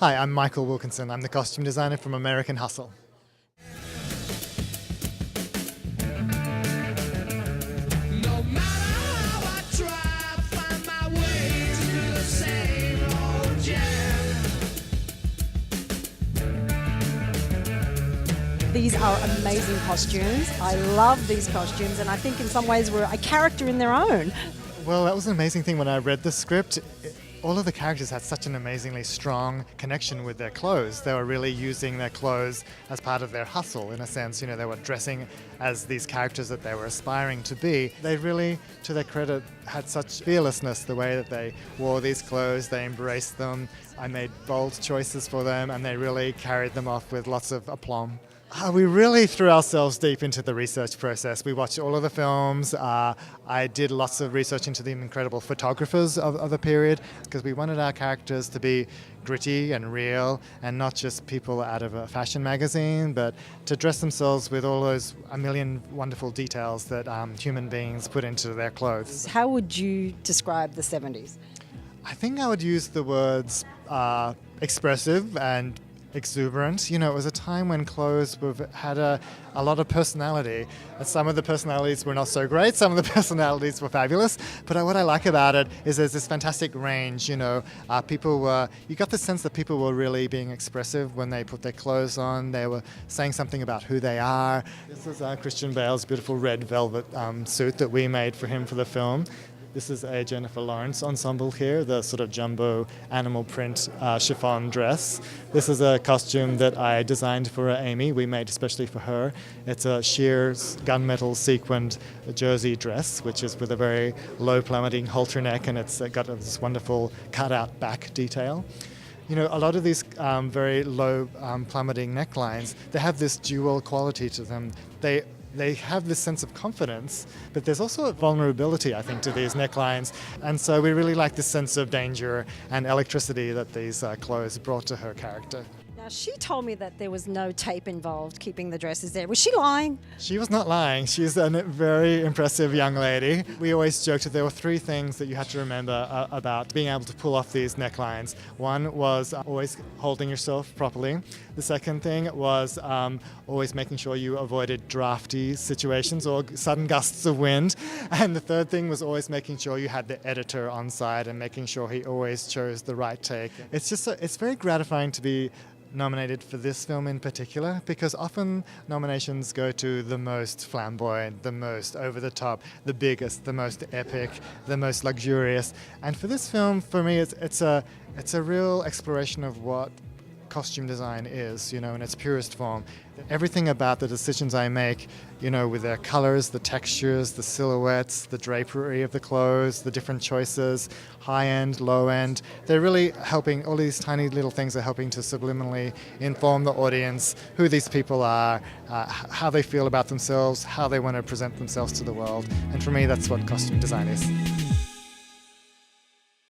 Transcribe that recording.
Hi, I'm Michael Wilkinson. I'm the costume designer from American Hustle. No matter how I try, find my way to the same old jam. These are amazing costumes. I love these costumes, and I think in some ways we're a character in their own. Well, that was an amazing thing when I read the script. All of the characters had such an amazingly strong connection with their clothes. They were really using their clothes as part of their hustle, in a sense. You know, they were dressing as these characters that they were aspiring to be. They really, to their credit, had such fearlessness the way that they wore these clothes. They embraced them. I made bold choices for them, and they really carried them off with lots of aplomb. We really threw ourselves deep into the research process. We watched all of the films. I did lots of research into the incredible photographers of the period, because we wanted our characters to be gritty and real and not just people out of a fashion magazine, but to dress themselves with all those a million wonderful details that human beings put into their clothes. How would you describe the 70s? I think I would use the words expressive and exuberant. You know, it was a time when clothes had a lot of personality. Some of the personalities were not so great, some of the personalities were fabulous, but what I like about it is there's this fantastic range. You know, you got the sense that people were really being expressive when they put their clothes on. They were saying something about who they are. This is Christian Bale's beautiful red velvet suit that we made for him for the film. This is a Jennifer Lawrence ensemble here, the sort of jumbo animal print chiffon dress. This is a costume that I designed for Amy. We made especially for her. It's a sheer gunmetal sequined jersey dress, which is with a very low plummeting halter neck, and it's got this wonderful cut-out back detail. You know, a lot of these very low plummeting necklines, they have this dual quality to them. They have this sense of confidence, but there's also a vulnerability, I think, to these necklines. And so we really like this sense of danger and electricity that these clothes brought to her character. Now, she told me that there was no tape involved keeping the dresses there. Was she lying? She was not lying. She's a very impressive young lady. We always joked that there were three things that you had to remember about being able to pull off these necklines. One was always holding yourself properly. The second thing was always making sure you avoided drafty situations or sudden gusts of wind. And the third thing was always making sure you had the editor on side and making sure he always chose the right take. It's very gratifying to be nominated for this film in particular, because often nominations go to the most flamboyant, the most over-the-top, the biggest, the most epic, the most luxurious. And for this film, for me, it's a real exploration of what costume design is, you know, in its purest form. Everything about the decisions I make, you know, with their colors, the textures, the silhouettes, the drapery of the clothes, the different choices, high end, low end, they're really helping, all these tiny little things are helping to subliminally inform the audience who these people are, how they feel about themselves, how they want to present themselves to the world. And for me, that's what costume design is.